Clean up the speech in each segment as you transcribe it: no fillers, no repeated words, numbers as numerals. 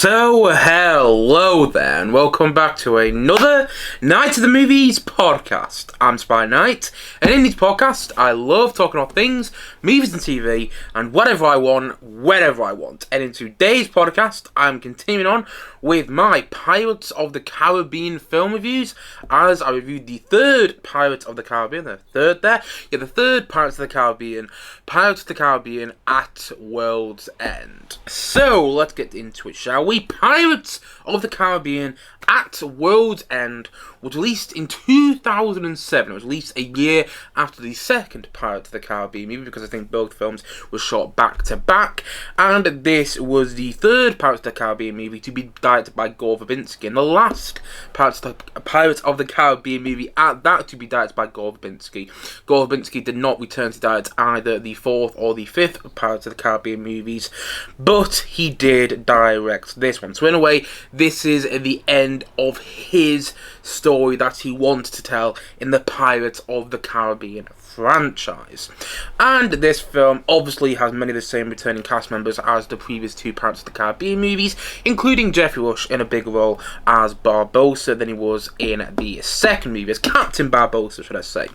So, hello there, and welcome back to another Night of the Movies podcast. I'm Spy Knight, and in this podcast, I love talking about things, movies and TV, and whatever I want, whenever I want. And in today's podcast, I'm continuing on with my Pirates of the Caribbean film reviews, as I reviewed the third Pirates of the Caribbean, the third Pirates of the Caribbean at World's End. So, let's get into it, shall we? Pirates of the Caribbean at World's End was released in 2007. It was released a year after the second Pirates of the Caribbean movie, because I think both films were shot back to back, and this was the third Pirates of the Caribbean movie to be directed by Gore Verbinski, and the last Pirates of the Caribbean movie at that to be directed by Gore Verbinski. Gore Verbinski did not return to direct either the fourth or the fifth Pirates of the Caribbean movies, but he did direct this one. So in a way, this is the end of his story that he wanted to tell in the Pirates of the Caribbean franchise. And this film obviously has many of the same returning cast members as the previous two Pirates of the Caribbean movies, including Jeffrey Rush in a big role as Barbossa than he was in the second movie, as Captain Barbossa, should I say.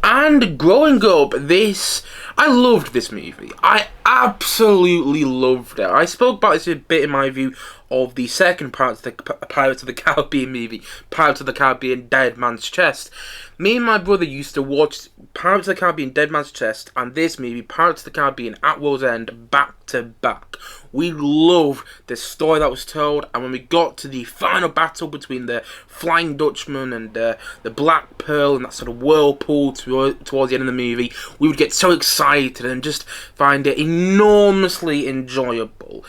And growing up, I loved this movie. I absolutely loved it. I spoke about this a bit in my review of the second Pirates of the Caribbean movie, Pirates of the Caribbean Dead Man's Chest. Me and my brother used to watch Pirates of the Caribbean Dead Man's Chest and this movie, Pirates of the Caribbean at World's End, back to back. We loved the story that was told, and when we got to the final battle between the Flying Dutchman and the Black Pearl and that sort of whirlpool towards the end of the movie, we would get so excited and just find it enormously enjoyable.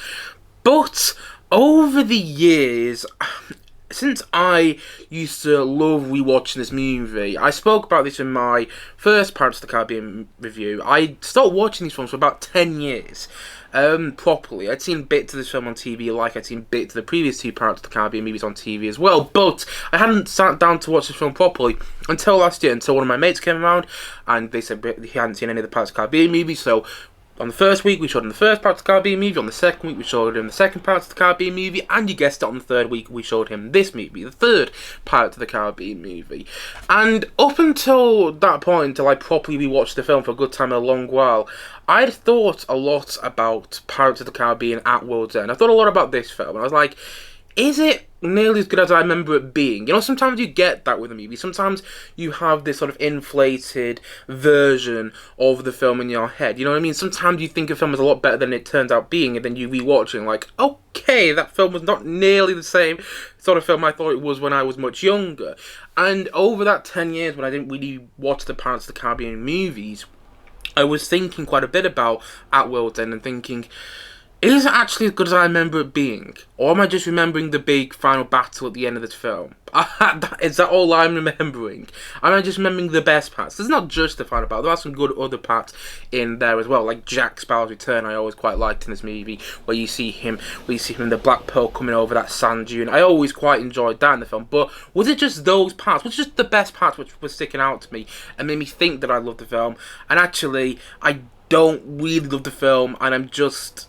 But over the years, since I used to love rewatching this movie, I spoke about this in my first Pirates of the Caribbean review. I started watching these films for about 10 years, properly. I'd seen bits of this film on TV, like I'd seen bits of the previous two Pirates of the Caribbean movies on TV as well, but I hadn't sat down to watch this film properly until last year, until one of my mates came around, and they said he hadn't seen any of the Pirates of the Caribbean movies, so on the first week, we showed him the first Pirates of the Caribbean movie. On the second week, we showed him the second Pirates of the Caribbean movie. And you guessed it, on the third week, we showed him this movie, the third Pirates of the Caribbean movie. And up until that point, until I properly rewatched the film for a good time and a long while, I'd thought a lot about Pirates of the Caribbean at World's End. I thought a lot about this film, and I was like, is it nearly as good as I remember it being? You know, sometimes you get that with a movie. Sometimes you have this sort of inflated version of the film in your head. You know what I mean? Sometimes you think a film is a lot better than it turns out being, and then you rewatch it and like, okay, that film was not nearly the same sort of film I thought it was when I was much younger. And over that 10 years when I didn't really watch the Pirates of the Caribbean movies, I was thinking quite a bit about At World's End and thinking, is it actually as good as I remember it being? Or am I just remembering the big final battle at the end of this film? Is that all I'm remembering? Am I just remembering the best parts? There's not just the final battle. There are some good other parts in there as well. Like Jack Sparrow's return, I always quite liked in this movie, where you see him in the Black Pearl coming over that sand dune. I always quite enjoyed that in the film. But was it just those parts? Was it just the best parts which were sticking out to me and made me think that I loved the film? And actually, I don't really love the film, and I'm just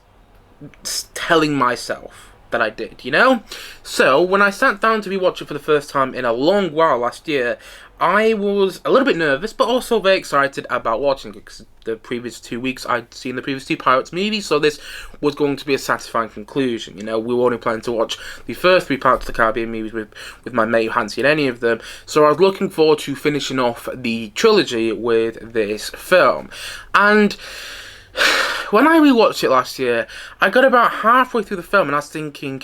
telling myself that I did, you know? So, when I sat down to rewatch it for the first time in a long while last year, I was a little bit nervous, but also very excited about watching it, because the previous 2 weeks I'd seen the previous two Pirates movies, so this was going to be a satisfying conclusion. You know, we were only planning to watch the first three Pirates of the Caribbean movies with my mate who hadn't seen any of them, so I was looking forward to finishing off the trilogy with this film. And when I rewatched it last year, I got about halfway through the film and I was thinking,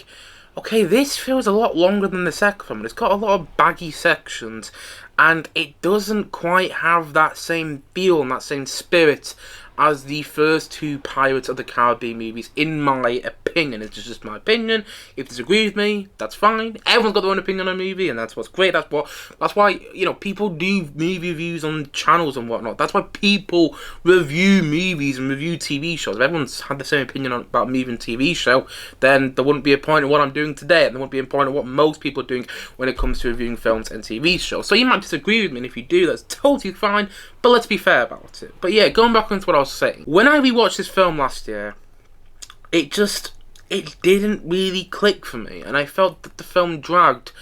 okay, this feels a lot longer than the second film. It's got a lot of baggy sections, and it doesn't quite have that same feel and that same spirit as the first two Pirates of the Caribbean movies, in my opinion. It's just my opinion. If you disagree with me, that's fine. Everyone's got their own opinion on a movie, and that's what's great. That's why, you know, people do movie reviews on channels and whatnot. That's why people review movies and review TV shows. If everyone's had the same opinion about a movie and TV show, then there wouldn't be a point in what I'm doing today, and there wouldn't be a point in what most people are doing when it comes to reviewing films and TV shows. So you might disagree with me, and if you do, that's totally fine, but let's be fair about it. But yeah, going back into what I was saying, when I rewatched this film last year, it it didn't really click for me, and I felt that the film dragged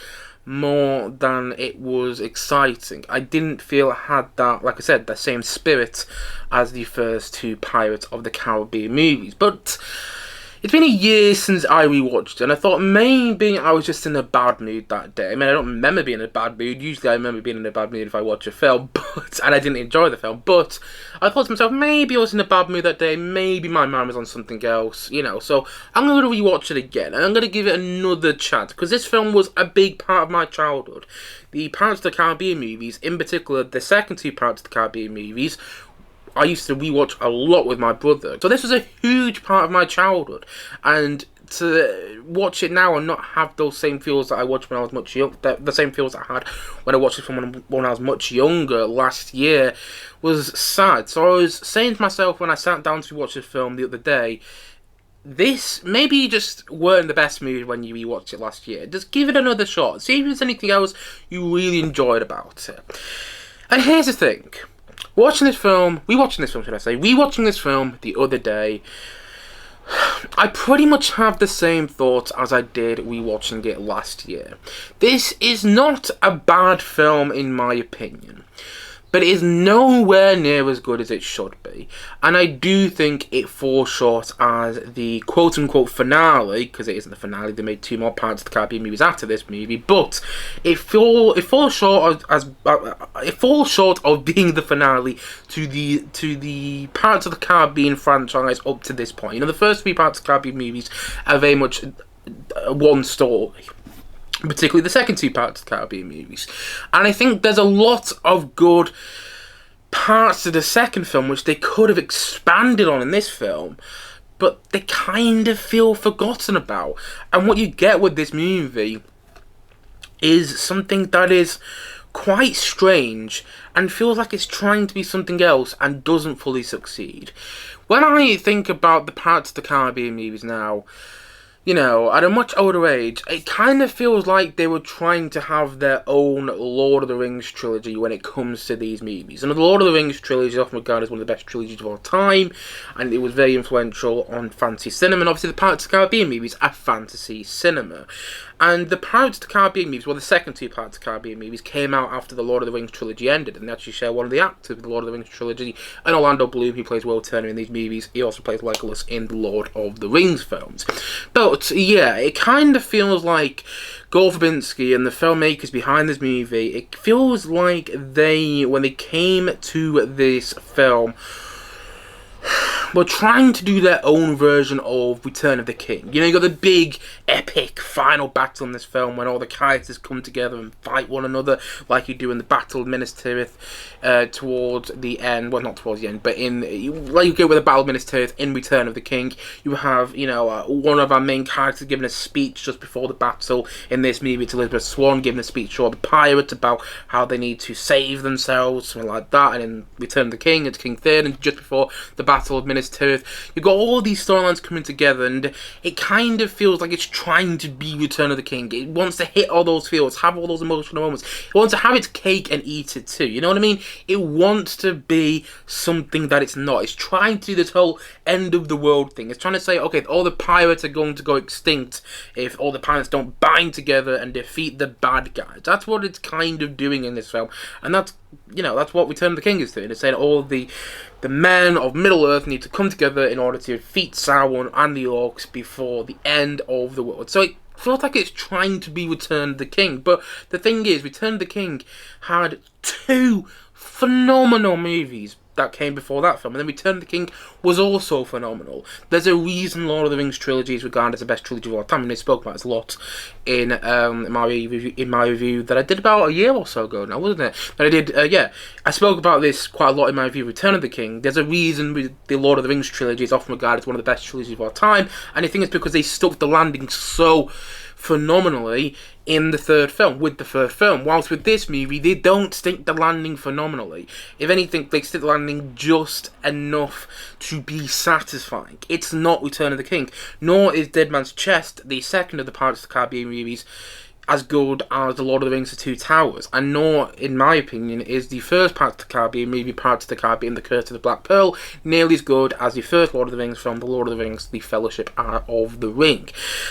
more than it was exciting. I didn't feel it had that, like I said, the same spirit as the first two Pirates of the Caribbean movies. But it's been a year since I rewatched it, and I thought maybe I was just in a bad mood that day. I mean, I don't remember being in a bad mood. Usually I remember being in a bad mood if I watch a film, and I didn't enjoy the film. But I thought to myself, maybe I was in a bad mood that day. Maybe my mind was on something else, So I'm going to rewatch it again, and I'm going to give it another chance, because this film was a big part of my childhood. The Pirates of the Caribbean movies, in particular the second two Pirates of the Caribbean movies, I used to rewatch a lot with my brother. So this was a huge part of my childhood. And to watch it now and not have those same feels that I watched when I was much young, the same feels I had when I watched it when I was much younger last year, was sad. So I was saying to myself when I sat down to watch this film the other day, this, maybe you just weren't in the best mood when you rewatched it last year. Just give it another shot. See if there's anything else you really enjoyed about it. And here's the thing. Rewatching this film the other day, I pretty much have the same thoughts as I did rewatching it last year. This is not a bad film in my opinion, but it is nowhere near as good as it should be. And I do think it falls short as the quote-unquote finale, because it isn't the finale, they made two more Pirates of the Caribbean movies after this movie, but it falls short of being the finale to the Pirates of the Caribbean franchise up to this point. The first three Pirates of the Caribbean movies are very much one story, particularly the second two Pirates of the Caribbean movies. And I think there's a lot of good parts of the second film which they could have expanded on in this film, but they kind of feel forgotten about. And what you get with this movie is something that is quite strange and feels like it's trying to be something else and doesn't fully succeed. When I think about the Pirates of the Caribbean movies now, at a much older age, it kind of feels like they were trying to have their own Lord of the Rings trilogy when it comes to these movies. And the Lord of the Rings trilogy is often regarded as one of the best trilogies of all time, and it was very influential on fantasy cinema, and obviously the Pirates of the Caribbean movies are fantasy cinema. And the Pirates of the Caribbean movies, well, the second two Pirates of the Caribbean movies, came out after the Lord of the Rings trilogy ended, and they actually share one of the actors of the Lord of the Rings trilogy, and Orlando Bloom, who plays Will Turner in these movies. He also plays Legolas in the Lord of the Rings films. But, yeah, it kind of feels like Gore Verbinski and the filmmakers behind this movie, it feels like when they came to this film, were trying to do their own version of Return of the King. You got the big, epic final battle in this film when all the characters come together and fight one another, like you do in the Battle of Minas Tirith towards the end. Well, not towards the end, but like you go with the Battle of Minas Tirith in Return of the King. You have, one of our main characters giving a speech just before the battle. In this movie, it's Elizabeth Swann giving a speech to all the pirates about how they need to save themselves, something like that. And in Return of the King, it's King Third, and just before the Battle of Minas Tirith, you've got all these storylines coming together, and it kind of feels like it's trying to be Return of the King. It wants to hit all those feels, have all those emotional moments. It wants to have its cake and eat it too. You know what I mean? It wants to be something that it's not. It's trying to do this whole end of the world thing. It's trying to say, okay, all the pirates are going to go extinct if all the pirates don't bind together and defeat the bad guys. That's what it's kind of doing in this film, and that's what Return of the King is doing. It's saying all the men of Middle-earth need to come together in order to defeat Sauron and the orcs before the end of the world. So it feels like it's trying to be Return of the King. But the thing is, Return of the King had two phenomenal movies that came before that film, and then Return of the King was also phenomenal. There's a reason Lord of the Rings trilogy is regarded as the best trilogy of all time, and they spoke about it a lot in my review that I did about a year or so ago now, wasn't it? But I did, I spoke about this quite a lot in my review of Return of the King. There's a reason the Lord of the Rings trilogy is often regarded as one of the best trilogies of all time, and I think it's because they stuck the landing so phenomenally in the third film, whilst with this movie they don't stick the landing phenomenally. If anything, they stick the landing just enough to be satisfying. It's not Return of the King, nor is Dead Man's Chest, the second of the Pirates of the Caribbean movies, as good as The Lord of the Rings: The Two Towers, and nor, in my opinion, is the first Pirates of the Caribbean movie, Pirates of the Caribbean: The Curse of the Black Pearl, nearly as good as the first Lord of the Rings film, The Lord of the Rings: The Fellowship of the Ring.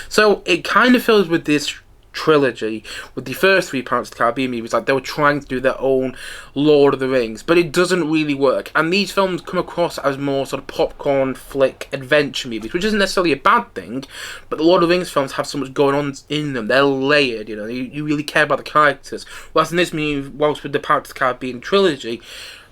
So it kind of feels with this trilogy, with the first three Pirates of the Caribbean movies, like they were trying to do their own Lord of the Rings, but it doesn't really work. And these films come across as more sort of popcorn flick adventure movies, which isn't necessarily a bad thing, but the Lord of the Rings films have so much going on in them. They're layered, you know, you really care about the characters. Whilst in this movie, whilst with the Pirates of the Caribbean trilogy,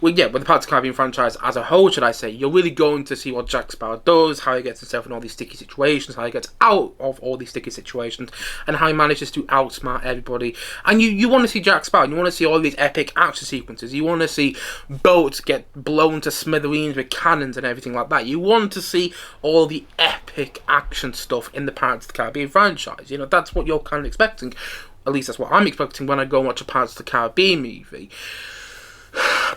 with the Pirates of the Caribbean franchise as a whole, should I say, you're really going to see what Jack Sparrow does, how he gets himself in all these sticky situations, how he gets out of all these sticky situations, and how he manages to outsmart everybody. And you want to see Jack Sparrow, you want to see all these epic action sequences, you want to see boats get blown to smithereens with cannons and everything like that. You want to see all the epic action stuff in the Pirates of the Caribbean franchise. You know, that's what you're kind of expecting. At least that's what I'm expecting when I go and watch a Pirates of the Caribbean movie.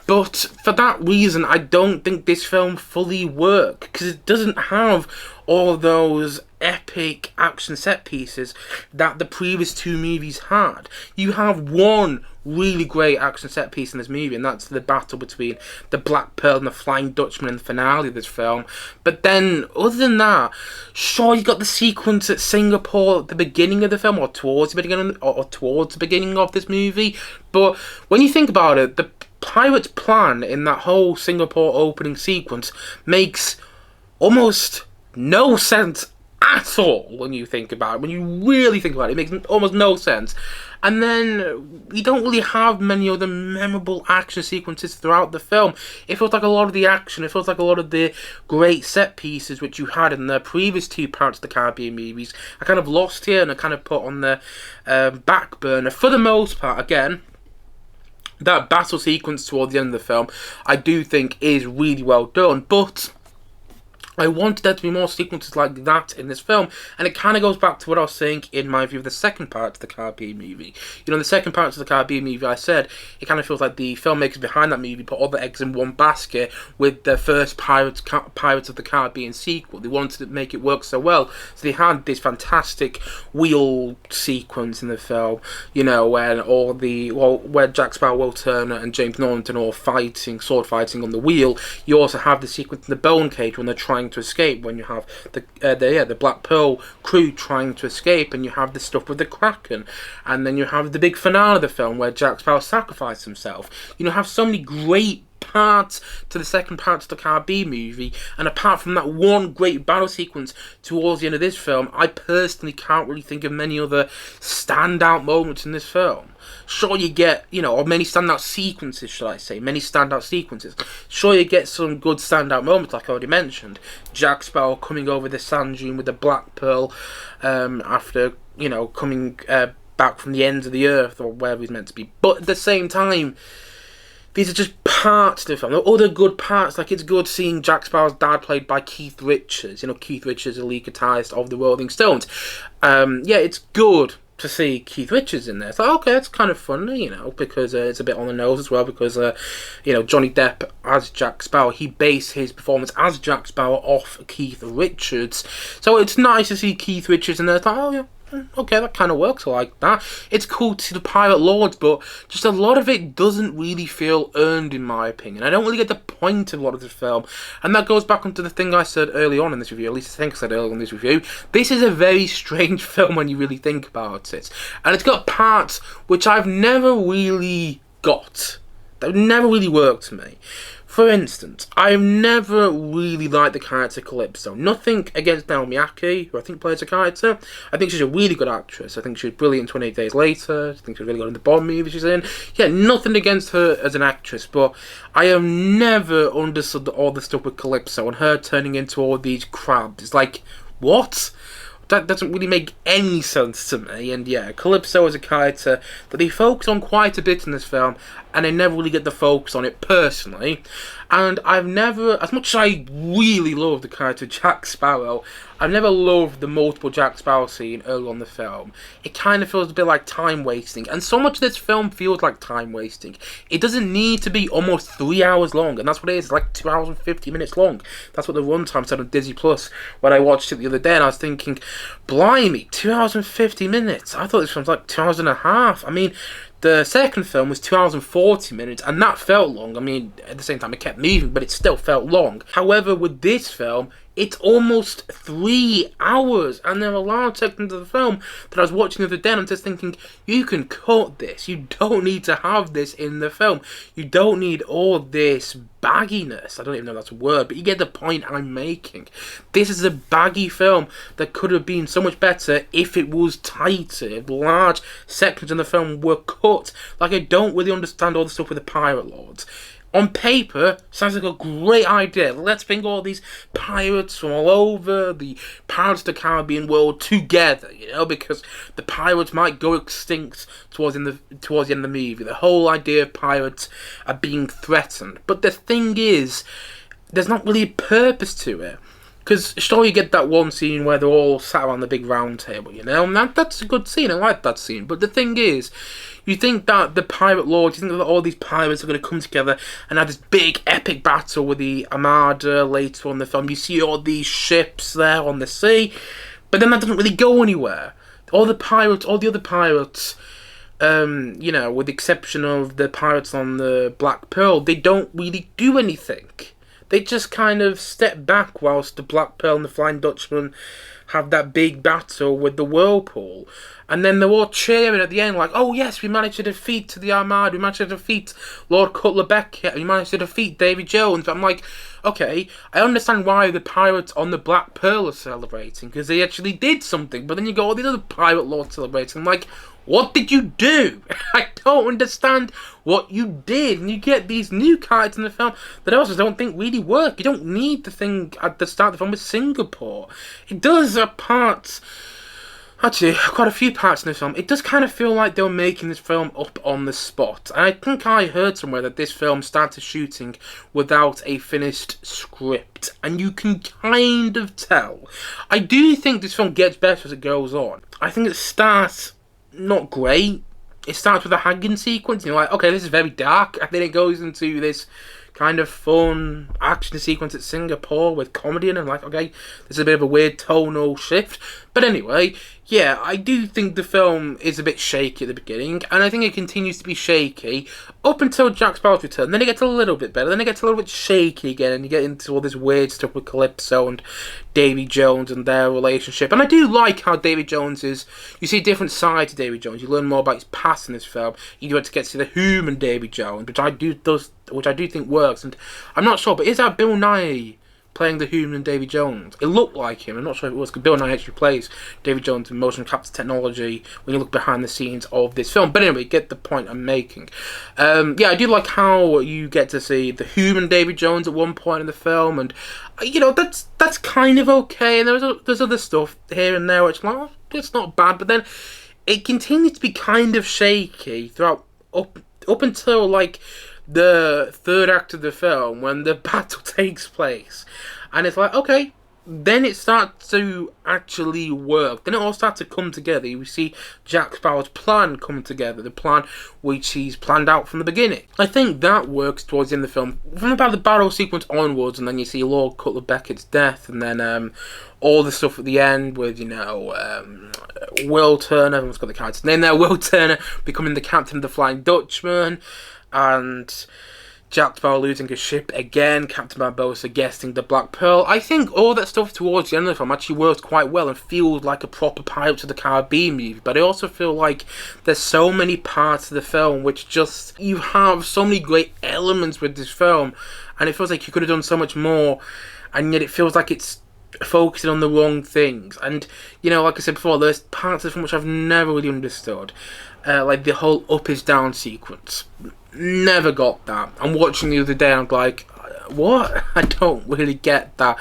But for that reason, I don't think this film fully works, because it doesn't have all those epic action set pieces that the previous two movies had. You have one really great action set piece in this movie, and that's the battle between the Black Pearl and the Flying Dutchman in the finale of this film. But then, other than that, sure, you got the sequence at Singapore at the beginning of the film, or towards the beginning of this movie. But when you think about it, the pirate's plan in that whole Singapore opening sequence makes almost no sense at all when you think about it. When you really think about it, it makes almost no sense. And then we don't really have many other memorable action sequences throughout the film. It feels like a lot of the action, it feels like a lot of the great set pieces which you had in the previous two Pirates of the Caribbean movies are kind of lost here and are kind of put on the back burner. For the most part, again, that battle sequence towards the end of the film, I do think is really well done, but I wanted there to be more sequences like that in this film, and it kind of goes back to what I was saying in my view of the second Pirates of the Caribbean movie. You know, the second Pirates of the Caribbean movie, I said, it kind of feels like the filmmakers behind that movie put all the eggs in one basket with the first Pirates of the Caribbean sequel. They wanted to make it work so well, so they had this fantastic wheel sequence in the film, you know, when where Jack Sparrow, Will Turner, and James Norrington are all sword fighting on the wheel. You also have the sequence in the bone cage when they're trying to escape, when you have the Black Pearl crew trying to escape, and you have the stuff with the Kraken, and then you have the big finale of the film where Jack Sparrow sacrificed himself. You have so many great parts to the second Pirates of the Caribbean movie, and apart from that one great battle sequence towards the end of this film, I personally can't really think of many other standout moments in this film. Sure, you get, or many standout sequences, should I say, Sure, you get some good standout moments, like I already mentioned. Jack Sparrow coming over the sand dune with the Black Pearl after, coming back from the ends of the earth, or wherever he's meant to be. But at the same time, these are just parts of the film. There are other good parts, like it's good seeing Jack Sparrow's dad played by Keith Richards. Keith Richards, the lead guitarist of the Rolling Stones. It's good to see Keith Richards in there. It's like, okay, it's kind of funny, because it's a bit on the nose as well, because, Johnny Depp as Jack Sparrow, he based his performance as Jack Sparrow off Keith Richards. So it's nice to see Keith Richards in there. It's like, oh yeah, okay, that kind of works. I like that. It's cool to see the Pirate Lords, but just a lot of it doesn't really feel earned, in my opinion. I don't really get the point of a lot of this film, and that goes back onto the thing I said early on in this review, at least I think I said earlier in this review. This is a very strange film when you really think about it, and it's got parts which I've never really got. That never really worked for me. For instance, I've never really liked the character Calypso. Nothing against Naomi Ackie, who I think plays a character. I think she's a really good actress. I think she was brilliant in 28 Days Later. I think she was really good in the Bond movie she's in. Yeah, nothing against her as an actress, but I have never understood all the stuff with Calypso and her turning into all these crabs. It's like, what? That doesn't really make any sense to me. And yeah, Calypso is a character that they focus on quite a bit in this film, and I never really get the focus on it personally. And I've never, as much as I really love the character Jack Sparrow, I've never loved the multiple Jack Sparrow scene early on in the film. It kind of feels a bit like time wasting, and so much of this film feels like time wasting. It doesn't need to be almost 3 hours long, and that's what it is. It's like 2 hours and 50 minutes long. That's what the runtime said on Disney Plus when I watched it the other day, and I was thinking, blimey, 2 hours and 50 minutes. I thought this film was like 2 hours and a half. I mean, the second film was 2 hours and 40 minutes, and that felt long. I mean, at the same time, it kept moving, but it still felt long. However, with this film, it's almost 3 hours, and there are a lot of sections of the film that I was watching the other day, and I'm just thinking, you can cut this. You don't need to have this in the film. You don't need all this bagginess. I don't even know if that's a word, but you get the point I'm making. This is a baggy film that could have been so much better if it was tighter, if large sections of the film were cut. Like, I don't really understand all the stuff with the Pirate Lords. On paper, sounds like a great idea. Let's bring all these pirates from all over the Pirates of the Caribbean world together, you know, because the pirates might go extinct towards the end of the movie. The whole idea of pirates are being threatened. But the thing is, there's not really a purpose to it. Because sure, you get that one scene where they're all sat around the big round table, you know, and that's a good scene. I like that scene. But the thing is, you think that the Pirate Lords, you think that all these pirates are going to come together and have this big epic battle with the Armada later on in the film. You see all these ships there on the sea, but then that doesn't really go anywhere. All the other pirates, you know, with the exception of the pirates on the Black Pearl, they don't really do anything. They just kind of step back whilst the Black Pearl and the Flying Dutchman have that big battle with the Whirlpool. And then they're all cheering at the end like, oh yes, we managed to defeat the Armada, we managed to defeat Lord Cutler Beckett, we managed to defeat Davy Jones. But I'm like, okay, I understand why the pirates on the Black Pearl are celebrating, because they actually did something. But then you got all these other Pirate Lords celebrating. I'm like, what did you do? I don't understand what you did. And you get these new characters in the film that I also don't think really work. You don't need the thing at the start of the film with Singapore. It does have parts, actually, quite a few parts in this film. It does kind of feel like they were making this film up on the spot. And I think I heard somewhere that this film started shooting without a finished script. And you can kind of tell. I do think this film gets better as it goes on. I think it starts not great. It starts with a hanging sequence, and you're like, okay, this is very dark, and then it goes into this kind of fun action sequence at Singapore with comedy, and I'm like, okay, this is a bit of a weird tonal shift. But anyway, yeah, I do think the film is a bit shaky at the beginning, and I think it continues to be shaky up until Jack Sparrow's return. Then it gets a little bit better, then it gets a little bit shaky again, and you get into all this weird stuff with Calypso and Davy Jones and their relationship. And I do like how Davy Jones is, you see a different side to Davy Jones. You learn more about his past in this film. You get to see the human Davy Jones, which I do think works. And I'm not sure, but is that Bill Nye playing the human Davy Jones? It looked like him. I'm not sure if it was, because Bill Nye actually plays Davy Jones in motion capture technology when you look behind the scenes of this film. But anyway, get the point I'm making. Yeah, I do like how you get to see the human Davy Jones at one point in the film, and you know, that's kind of okay. And there's other stuff here and there which, well, it's not bad, but then it continues to be kind of shaky throughout up until like the third act of the film, when the battle takes place, and it's like, okay, then it starts to actually work. Then it all starts to come together. We see Jack Sparrow's plan come together, the plan which he's planned out from the beginning. I think that works towards the end of the film, from about the battle sequence onwards, and then you see Lord Cutler Beckett's death, and then all the stuff at the end with, you know, Will Turner, everyone's got the character's name there, Will Turner becoming the captain of the Flying Dutchman, and Jack Sparrow losing his ship again, Captain Barbossa guessing the Black Pearl. I think all that stuff towards the end of the film actually works quite well and feels like a proper Pirates of the Caribbean movie. But I also feel like there's so many parts of the film which just, you have so many great elements with this film, and it feels like you could have done so much more, and yet it feels like it's focusing on the wrong things. And, you know, like I said before, there's parts of the film which I've never really understood. Like the whole up is down sequence. Never got that. I'm watching the other day and I'm like, what? I don't really get that.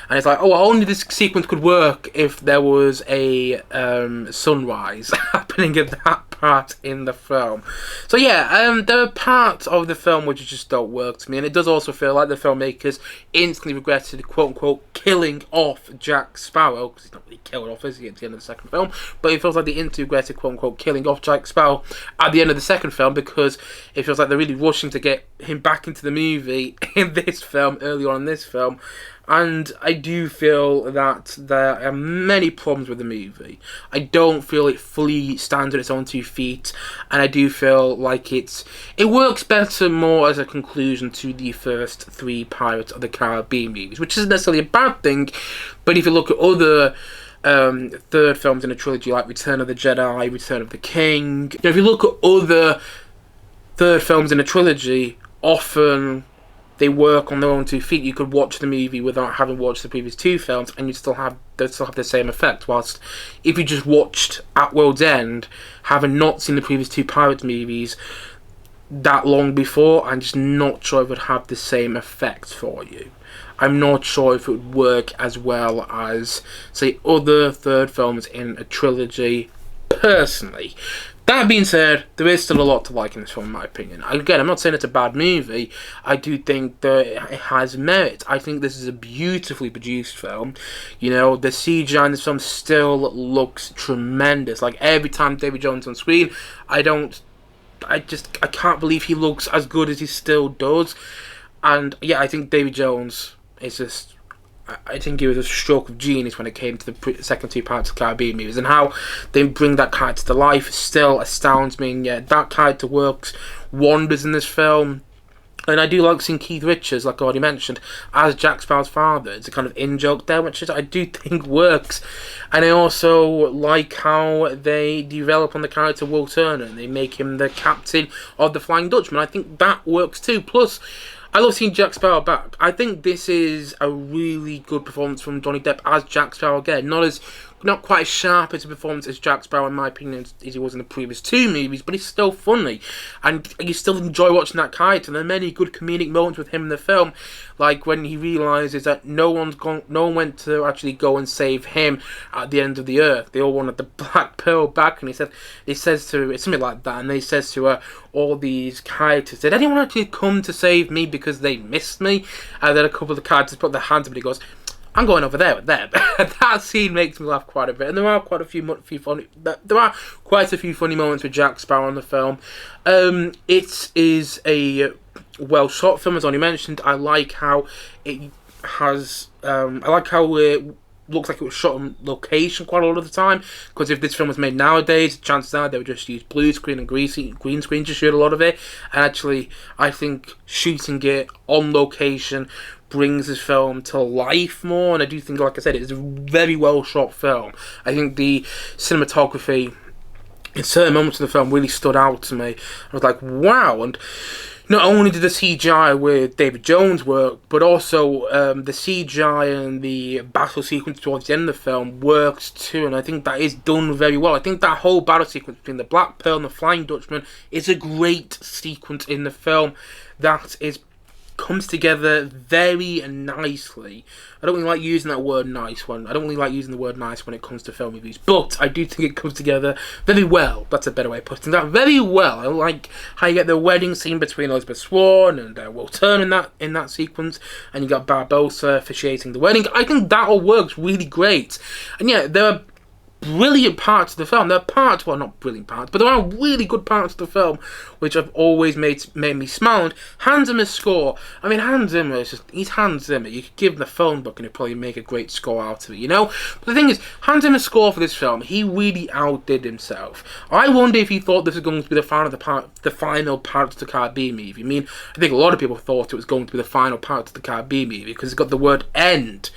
And it's like, oh, only this sequence could work if there was a sunrise happening at that part in the film. So yeah, there are parts of the film which just don't work to me, and it does also feel like the filmmakers instantly regretted quote-unquote killing off Jack Sparrow, because he's not really killed off, is he, at the end of the second film, but it feels like they instantly regretted quote-unquote killing off Jack Sparrow at the end of the second film, because it feels like they're really rushing to get him back into the movie in this film, early on in this film. And I do feel that there are many problems with the movie. I don't feel it fully stands on its own 2 feet, and I do feel like it works better more as a conclusion to the first 3 Pirates of the Caribbean movies, which isn't necessarily a bad thing, but if you look at other third films in a trilogy like Return of the Jedi, Return of the King, if you look at other third films in a trilogy, often they work on their own 2 feet. You could watch the movie without having watched the previous 2 films, and they'd still have the same effect. Whilst if you just watched At World's End, having not seen the previous 2 Pirates movies that long before, I'm just not sure it would have the same effect for you. I'm not sure if it would work as well as, say, other third films in a trilogy, personally. That being said, there is still a lot to like in this film, in my opinion. Again, I'm not saying it's a bad movie. I do think that it has merit. I think this is a beautifully produced film. You know, the CGI in this film still looks tremendous. Like, every time David Jones on screen, I can't believe he looks as good as he still does. And, yeah, I think David Jones is just... I think it was a stroke of genius when it came to the second 2 Pirates of the Caribbean movies, and how they bring that character to life still astounds me. And yeah, that character works wonders in this film. And I do like seeing Keith Richards, like I already mentioned, as Jack Sparrow's father. It's a kind of in-joke there, which I do think works. And I also like how they develop on the character Will Turner, and they make him the captain of the Flying Dutchman. I think that works too. Plus, I love seeing Jack Sparrow back. I think this is a really good performance from Johnny Depp as Jack Sparrow again. Not quite as sharp as a performance as Jack Sparrow, in my opinion, as he was in the previous 2 movies, but he's still funny. And you still enjoy watching that character. And there are many good comedic moments with him in the film, like when he realises that no one went to actually go and save him at the end of the earth. They all wanted the Black Pearl back, and he says to, it's something like that, and he says to all these characters, did anyone actually come to save me because they missed me? And then a couple of the characters put their hands up, and he goes, I'm going over there with them. That scene makes me laugh quite a bit, and there are quite a few funny moments with Jack Sparrow in the film. It is a well shot film, as already mentioned. I like how it has. I like how it looks like it was shot on location quite a lot of the time. Because if this film was made nowadays, chances are they would just use blue screen and green screen to shoot a lot of it. And actually, I think shooting it on location brings this film to life more, and I do think, like I said, it's a very well shot film. I think the cinematography in certain moments of the film really stood out to me. I was like, wow. And not only did the CGI with David Jones work, but also the CGI and the battle sequence towards the end of the film works too, and I think that is done very well. I think that whole battle sequence between the Black Pearl and the Flying Dutchman is a great sequence in the film that comes together very nicely. I don't really like using that word nice one. I don't really like using the word nice when it comes to film reviews, but I do think it comes together very well. That's a better way of putting that. Very well. I like how you get the wedding scene between Elizabeth Swann and Will Turner in that sequence, and you got Barbossa officiating the wedding. I think that all works really great. And yeah, there are brilliant parts of the film. There are parts, well, not brilliant parts, but there are really good parts of the film which have always made me smile. And Hans Zimmer's score, I mean, Hans Zimmer is he's Hans Zimmer. You could give him the phone book and he'd probably make a great score out of it, you know? But the thing is, Hans Zimmer's score for this film, he really outdid himself. I wonder if he thought this was going to be the final Pirates of the Caribbean movie. I mean, I think a lot of people thought it was going to be the final Pirates of the Caribbean movie because it's got the word end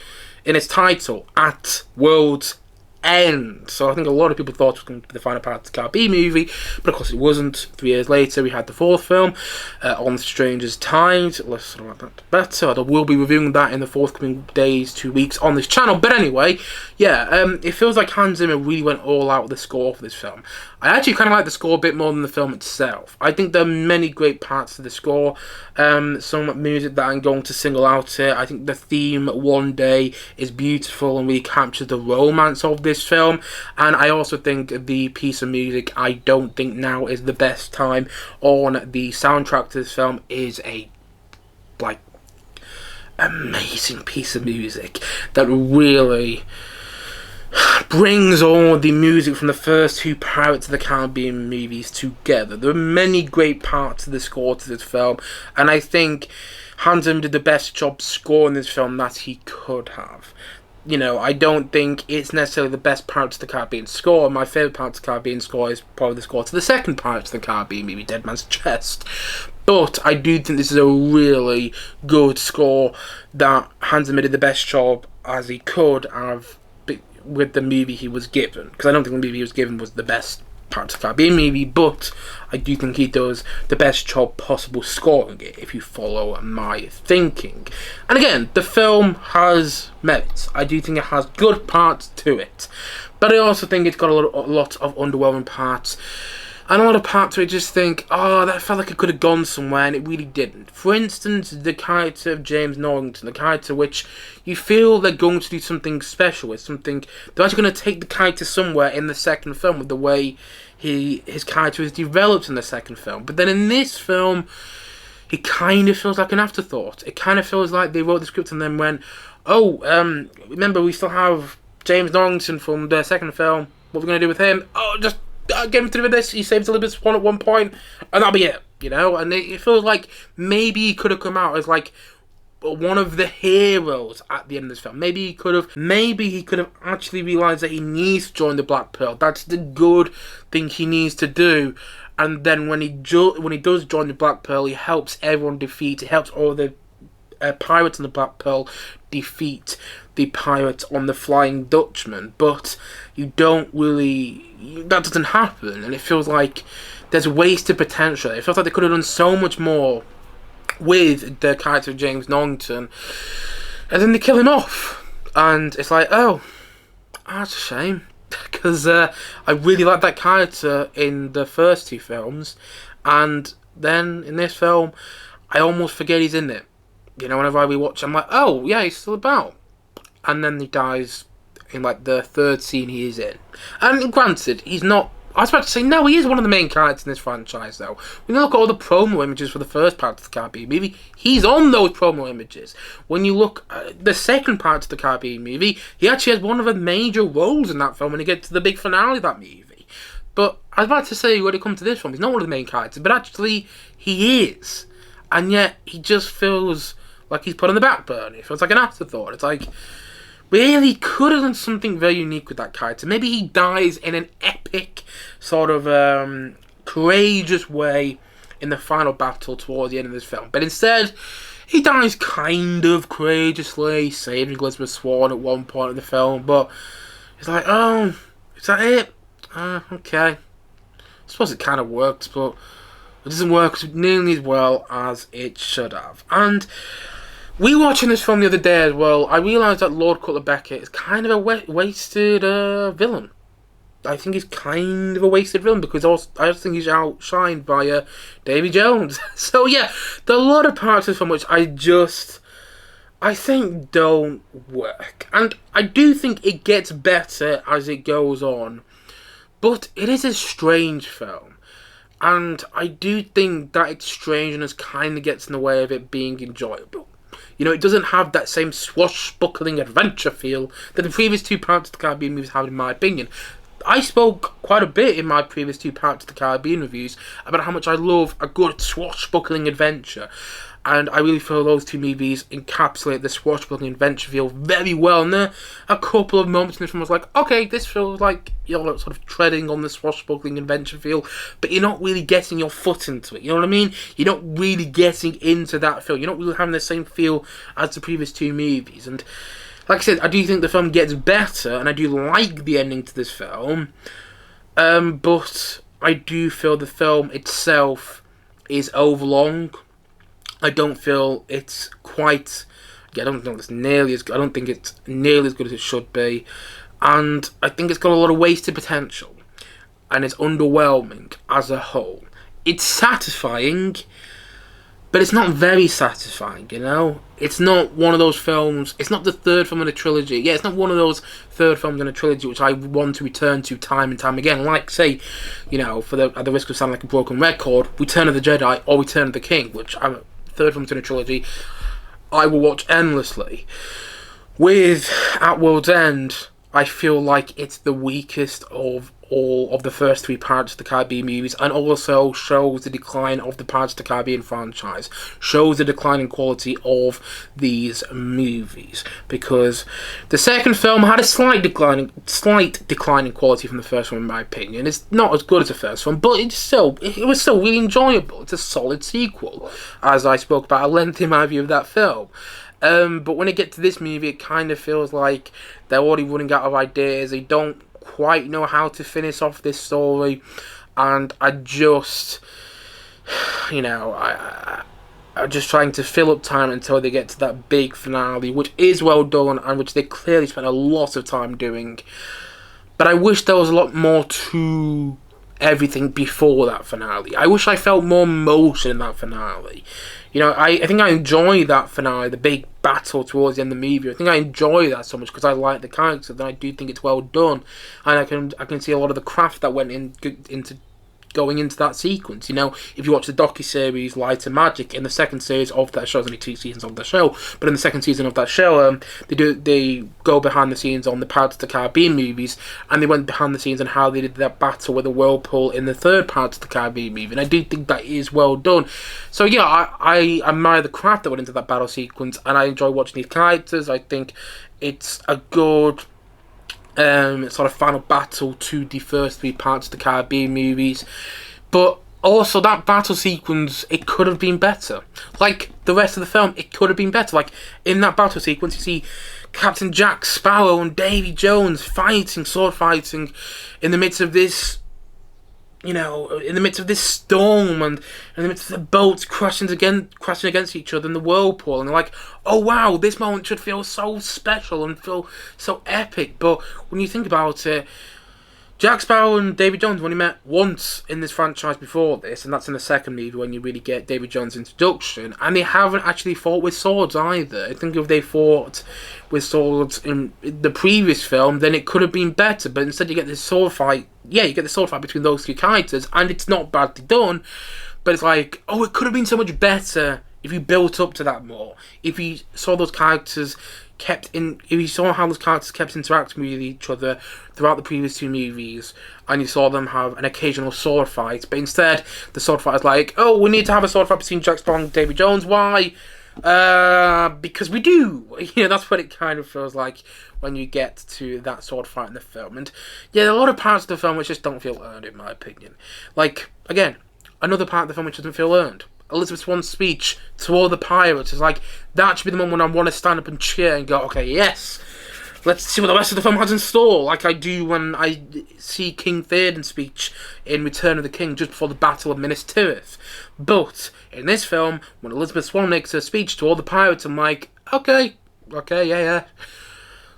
in its title, At World's End. So I think a lot of people thought it was going to be the final part of the Caribbean movie, but of course it wasn't. 3 years later we had the 4th film, On Stranger's Tide. Let's talk about that better. I will be reviewing that in the forthcoming days, 2 weeks on this channel. But anyway, yeah, it feels like Hans Zimmer really went all out with the score for this film. I actually kind of like the score a bit more than the film itself. I think there are many great parts to the score. Some music that I'm going to single out here. I think the theme, One Day, is beautiful and really captures the romance of this film, and I also think the piece of music, I don't think now is the best time on the soundtrack to this film, is a like amazing piece of music that really brings all the music from the first two Pirates of the Caribbean movies together. There are many great parts of the score to this film, and I think Hans Zimmer did the best job scoring this film that he could have. You know, I don't think it's necessarily the best Pirates of the Caribbean score. My favourite Pirates of the Caribbean score is probably the score to the second Pirates of the Caribbean movie, Dead Man's Chest. But I do think this is a really good score that Hans Zimmer did the best job as he could have with the movie he was given. Because I don't think the movie he was given was the best Pirates of the Caribbean movie, but I do think he does the best job possible scoring it, if you follow my thinking. And again, the film has merits. I do think it has good parts to it, but I also think it's got a lot of underwhelming parts, and a lot of parts where I just think, oh, that felt like it could have gone somewhere, and it really didn't. For instance, the character of James Norrington, the character which you feel they're going to do something special with, something, they're actually going to take the character somewhere in the second film with the way his character is developed in the second film. But then in this film, it kind of feels like an afterthought. It kind of feels like they wrote the script and then went, oh, remember we still have James Norrington from the second film, what are we going to do with him? Oh, just get him to do this. He saves Elizabeth's spawn at one point, and that'll be it, you know. And it feels like maybe he could have come out as like one of the heroes at the end of this film. Maybe he could have actually realised that he needs to join the Black Pearl. That's the good thing he needs to do. And then when he does join the Black Pearl, he helps everyone defeat. He helps all the pirates on the Black Pearl defeat the pirates on the Flying Dutchman. But you don't really, that doesn't happen, and it feels like there's wasted potential. It feels like they could have done so much more with the character of James Norrington, and then they kill him off, and it's like, oh, that's a shame, because I really like that character in the first two films, and then in this film I almost forget he's in it. You know, whenever I rewatch, I'm like, oh yeah, he's still about, and then he dies in like the third scene he is in. And granted, he's not, I was about to say, no, he is one of the main characters in this franchise, though. When you look at all the promo images for the first part of the Caribbean movie, he's on those promo images. When you look at the second part of the Caribbean movie, he actually has one of the major roles in that film when you get to the big finale of that movie. But I was about to say, when it comes to this film, he's not one of the main characters, but actually, he is. And yet, he just feels like he's put on the back burner. It feels like an afterthought. It's like, really could have done something very unique with that character. Maybe he dies in an epic, sort of courageous way in the final battle towards the end of this film. But instead, he dies kind of courageously, saving Elizabeth Swann at one point in the film. But it's like, oh, is that it? Okay. I suppose it kind of works, but it doesn't work nearly as well as it should have. And rewatching this film the other day as well, I realised that Lord Cutler Beckett is kind of a wasted villain. I think he's kind of a wasted villain because I just think he's outshined by Davy Jones. So yeah, there are a lot of parts of this film which I think don't work. And I do think it gets better as it goes on. But it is a strange film. And I do think that its strangeness kind of gets in the way of it being enjoyable. You know, it doesn't have that same swashbuckling adventure feel that the previous two Pirates of the Caribbean movies have, in my opinion. I spoke quite a bit in my previous two Pirates of the Caribbean reviews about how much I love a good swashbuckling adventure. And I really feel those two movies encapsulate the swashbuckling adventure feel very well. And there are a couple of moments in this film I was like, okay, this feels like you're sort of treading on the swashbuckling adventure feel, but you're not really getting your foot into it. You know what I mean? You're not really getting into that feel. You're not really having the same feel as the previous two movies. And like I said, I do think the film gets better, and I do like the ending to this film. But I do feel the film itself is overlong. I don't feel it's quite. I don't think it's nearly as good. I don't think it's nearly as good as it should be, and I think it's got a lot of wasted potential, and it's underwhelming as a whole. It's satisfying, but it's not very satisfying, you know? It's not one of those films, it's not the third film in a trilogy. Yeah, it's not one of those third films in a trilogy which I want to return to time and time again. Like, say, you know, at the risk of sounding like a broken record, Return of the Jedi or Return of the King, which I'm third films in a trilogy, I will watch endlessly. With At World's End, I feel like it's the weakest of all of the first three Pirates of the Caribbean movies, and also shows the decline of the Pirates of the Caribbean franchise, shows the decline in quality of these movies, because the second film had a slight decline in quality from the first one, in my opinion. It's not as good as the first one, but it was still really enjoyable. It's a solid sequel, as I spoke about at length in my review of that film. But when it gets to this movie, it kind of feels like they're already running out of ideas. They don't quite know how to finish off this story, and I just, you know, I'm just trying to fill up time until they get to that big finale, which is well done and which they clearly spent a lot of time doing. But I wish there was a lot more to everything before that finale. I wish I felt more emotion in that finale. You know, I think I enjoy that finale, the big battle towards the end of the movie. I think I enjoy that so much because I like the characters, and I do think it's well done, and I can see a lot of the craft that went into going into that sequence. You know, if you watch the docuseries Light and Magic, in the second series of that show, there's only 2 seasons of the show, but in the second season of that show, they go behind the scenes on the Pirates of the Caribbean movies, and they went behind the scenes on how they did that battle with the whirlpool in the third Pirates of the Caribbean movie, and I do think that is well done. So yeah, I admire the craft that went into that battle sequence, and I enjoy watching these characters. I think it's a good sort of final battle to the first 3 Pirates of the Caribbean movies, but also that battle sequence, it could have been better. Like the rest of the film, it could have been better. Like in that battle sequence, you see Captain Jack Sparrow and Davy Jones sword fighting in the midst of this, you know, in the midst of this storm, and in the midst of the boats crashing against each other in the whirlpool, and they're like, oh wow, this moment should feel so special and feel so epic. But when you think about it, Jack Sparrow and David Jones only met once in this franchise before this, and that's in the second movie when you really get David Jones' introduction, and they haven't actually fought with swords either. I think if they fought with swords in the previous film, then it could have been better, but instead you get this sword fight. Yeah, you get the sword fight between those 2 characters, and it's not badly done, but it's like, oh, it could have been so much better if you built up to that more. If you saw those characters if you saw how those characters kept interacting with each other throughout the previous 2 movies, and you saw them have an occasional sword fight, but instead the sword fight is like, oh, we need to have a sword fight between Jack Sparrow and Davy Jones. Why? Because we do. You know, that's what it kind of feels like when you get to that sword fight in the film. And yeah, there are a lot of parts of the film which just don't feel earned, in my opinion. Like, again, another part of the film which doesn't feel earned. Elizabeth Swann's speech to all the pirates is like, that should be the moment when I want to stand up and cheer and go, okay, yes, let's see what the rest of the film has in store, like I do when I see King Theoden's speech in Return of the King just before the Battle of Minas Tirith. But in this film, when Elizabeth Swann makes her speech to all the pirates, I'm like, okay, yeah.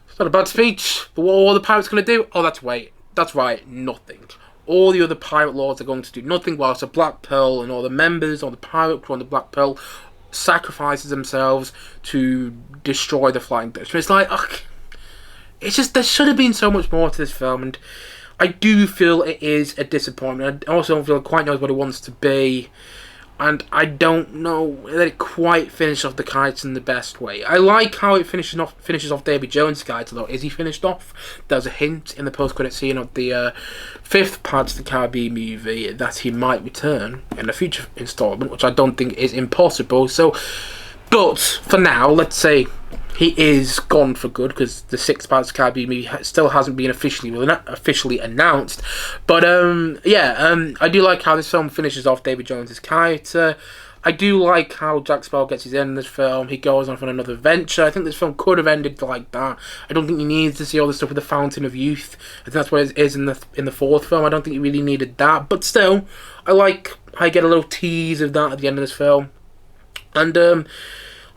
It's not a bad speech, but what are all the pirates going to do? Oh, that's right, nothing. All the other pirate lords are going to do nothing, whilst the Black Pearl and all the members of the pirate crew on the Black Pearl sacrifices themselves to destroy the Flying Dutchman. It's like, it's just, there should have been so much more to this film, and I do feel it is a disappointment. I also don't feel it quite knows what it wants to be, and I don't know that it quite finished off the characters in the best way. I like how it finishes off David Jones' character, though. Is he finished off? There's a hint in the post-credit scene of the 5th Pirates of the Caribbean movie that he might return in a future installment, which I don't think is impossible. So, but for now, let's say he is gone for good, because the 6th Pirates of the Caribbean movie still hasn't been officially announced. But I do like how this film finishes off David Jones' character. I do like how Jack Sparrow gets his end in this film. He goes on another adventure. I think this film could have ended like that. I don't think you needed to see all the stuff with the Fountain of Youth. I think that's what it is in the 4th film. I don't think you really needed that. But still, I like how you get a little tease of that at the end of this film. And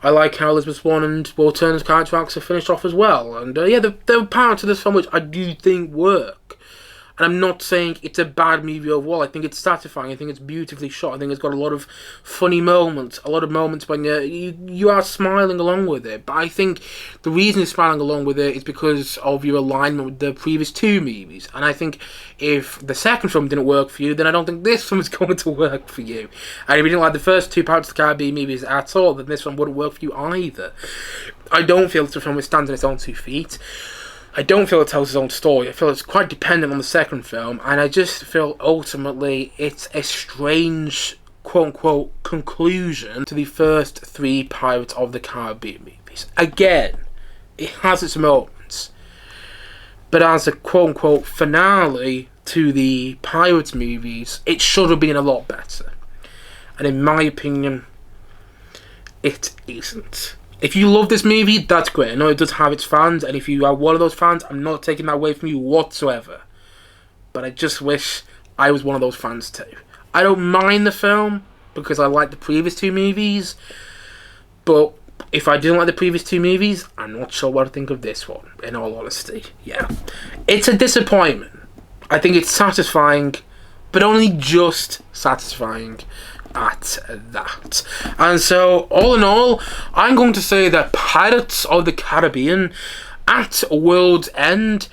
I like how Elizabeth Swann and Will Turner's character arcs are finished off as well. And there are parts of this film which I do think work. And I'm not saying it's a bad movie overall. I think it's satisfying. I think it's beautifully shot. I think it's got a lot of funny moments. A lot of moments when you are smiling along with it. But I think the reason you're smiling along with it is because of your alignment with the previous two movies. And I think if the second film didn't work for you, then I don't think this film is going to work for you. And if you didn't like the first two Pirates of the Caribbean movies at all, then this one wouldn't work for you either. I don't feel it's a film that stands on its own 2 feet. I don't feel it tells its own story. I feel it's quite dependent on the second film, and I just feel ultimately it's a strange, quote-unquote, conclusion to the first 3 Pirates of the Caribbean movies. Again, it has its moments, but as a quote-unquote finale to the Pirates movies, it should have been a lot better. And in my opinion, it isn't. If you love this movie, that's great. I know it does have its fans, and if you are one of those fans, I'm not taking that away from you whatsoever. But I just wish I was one of those fans too. I don't mind the film, because I like the previous 2 movies, but if I didn't like the previous 2 movies, I'm not sure what to think of this one, in all honesty. Yeah. It's a disappointment. I think it's satisfying, but only just satisfying at that. And so, all in all, I'm going to say that Pirates of the Caribbean at World's End,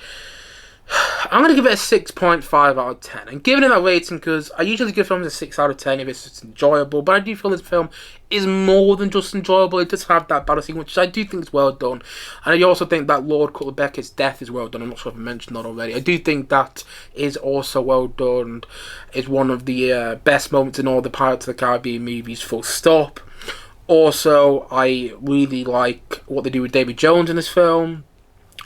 I'm going to give it a 6.5 out of 10. I'm giving it that rating because I usually give films a 6 out of 10 if it's just enjoyable, but I do feel this film is more than just enjoyable. It does have that battle scene, which I do think is well done. And I also think that Lord Cutler Beckett's death is well done. I'm not sure if I mentioned that already. I do think that is also well done. It's one of the best moments in all the Pirates of the Caribbean movies, full stop. Also, I really like what they do with David Jones in this film.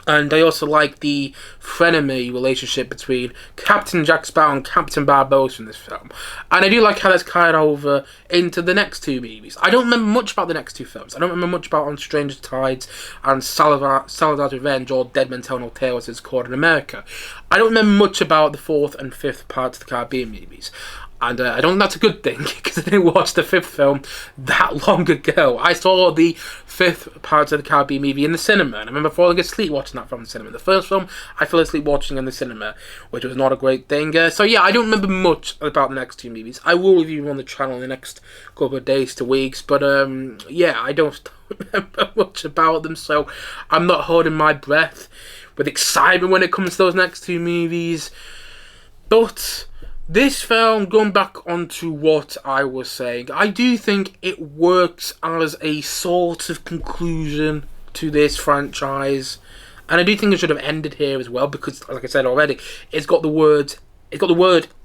And I also like the frenemy relationship between Captain Jack Sparrow and Captain Barbossa in this film. And I do like how that's carried over into the next 2 movies. I don't remember much about the next 2 films. I don't remember much about On Stranger Tides and Salazar's Revenge, or Dead Men Tell No Tales as it's called in America. I don't remember much about the 4th and 5th Pirates of the Caribbean movies. And I don't think that's a good thing, because I didn't watch the 5th film that long ago. I saw the 5th Pirates of the Caribbean movie in the cinema, and I remember falling asleep watching that film in the cinema. The first film, I fell asleep watching in the cinema, which was not a great thing. So yeah, I don't remember much about the next 2 movies. I will review on the channel in the next couple of days to weeks, but yeah, I don't remember much about them, so I'm not holding my breath with excitement when it comes to those next 2 movies. But this film, going back onto what I was saying, I do think it works as a sort of conclusion to this franchise, and I do think it should have ended here as well, because, like I said already, it's got the word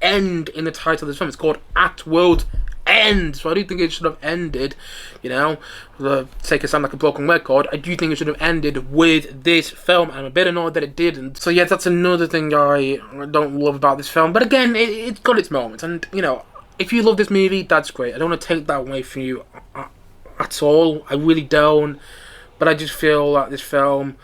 "end" in the title of this film. It's called At World's End, so I do think it should have ended, you know, for the sake of sound like a broken record. I do think it should have ended with this film, and I'm a bit annoyed that it didn't. So yeah, that's another thing I don't love about this film, but again, it's got its moments, and you know, if you love this movie, that's great. I don't want to take that away from you at all. I really don't, but I just feel that this film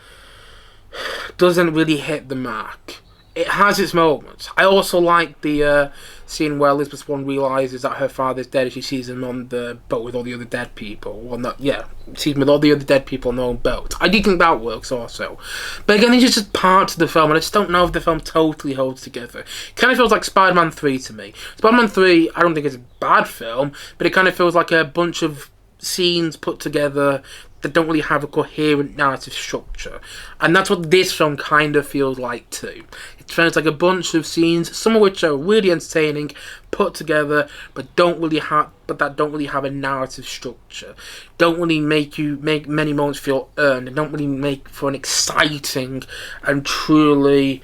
doesn't really hit the mark. It has its moments. I also like the scene where Elizabeth Swann realises that her father's dead as she sees him on the boat with all the other dead people. Well, not, yeah, sees him with all the other dead people on their own boat. I do think that works also. But again, these are just parts of the film, and I just don't know if the film totally holds together. It kind of feels like Spider-Man 3 to me. Spider-Man 3, I don't think it's a bad film, but it kind of feels like a bunch of scenes put together that don't really have a coherent narrative structure. And that's what this film kind of feels like too. It feels like a bunch of scenes, some of which are really entertaining, put together, but that don't really have a narrative structure. Don't really make many moments feel earned, and don't really make for an exciting and truly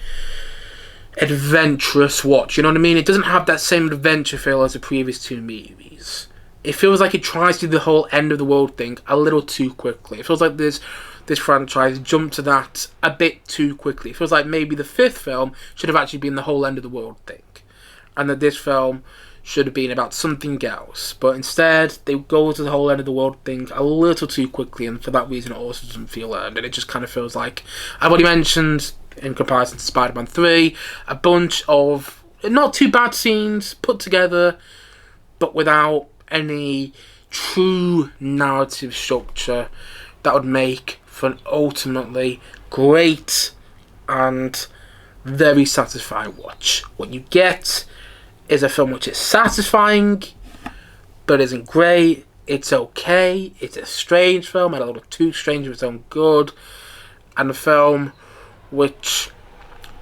adventurous watch. You know what I mean? It doesn't have that same adventure feel as the previous 2 movies. It feels like it tries to do the whole end of the world thing a little too quickly. It feels like this franchise jumped to that a bit too quickly. It feels like maybe the 5th film should have actually been the whole end of the world thing, and that this film should have been about something else. But instead, they go to the whole end of the world thing a little too quickly, and for that reason it also doesn't feel earned. And it just kind of feels like, I've already mentioned, in comparison to Spider-Man 3, a bunch of not too bad scenes put together, but without any true narrative structure that would make for an ultimately great and very satisfying watch. What you get is a film which is satisfying, but isn't great. It's okay. It's a strange film, and a little too strange of its own good, and a film which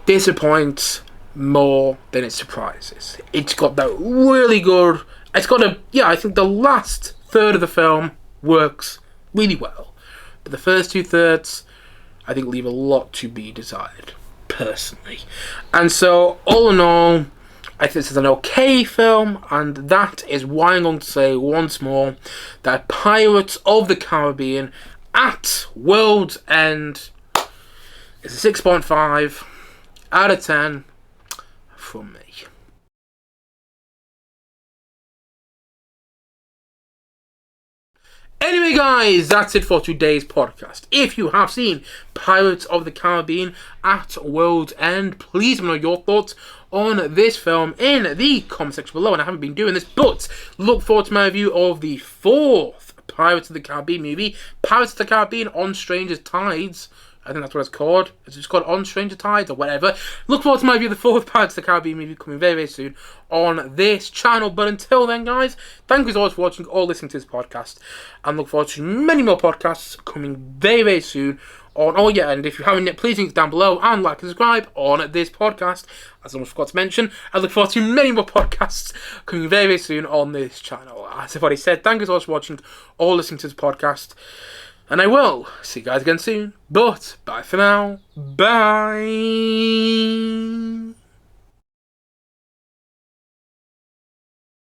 disappoints more than it surprises. It's got that really good. It's got I think the last third of the film works really well, but the first 2/3, I think, leave a lot to be desired, personally. And so, all in all, I think this is an okay film, and that is why I'm going to say once more that Pirates of the Caribbean at World's End is a 6.5 out of 10 from me. Anyway, guys, that's it for today's podcast. If you have seen Pirates of the Caribbean at World's End, please let me know your thoughts on this film in the comment section below. And I haven't been doing this, but look forward to my review of the 4th Pirates of the Caribbean movie, Pirates of the Caribbean on Stranger Tides. I think that's what it's called. It's just called On Stranger Tides or whatever. Look forward to my review of the 4th Pirates of the Caribbean movie coming very, very soon on this channel. But until then, guys, thank you as always for watching or listening to this podcast. And look forward to many more podcasts coming very, very soon on. Oh, yeah, and if you haven't yet, please link down below and like and subscribe on this podcast. As I almost forgot to mention, I look forward to many more podcasts coming very, very soon on this channel. As I've already said, thank you so much for watching or listening to this podcast. And I will see you guys again soon. But bye for now. Bye.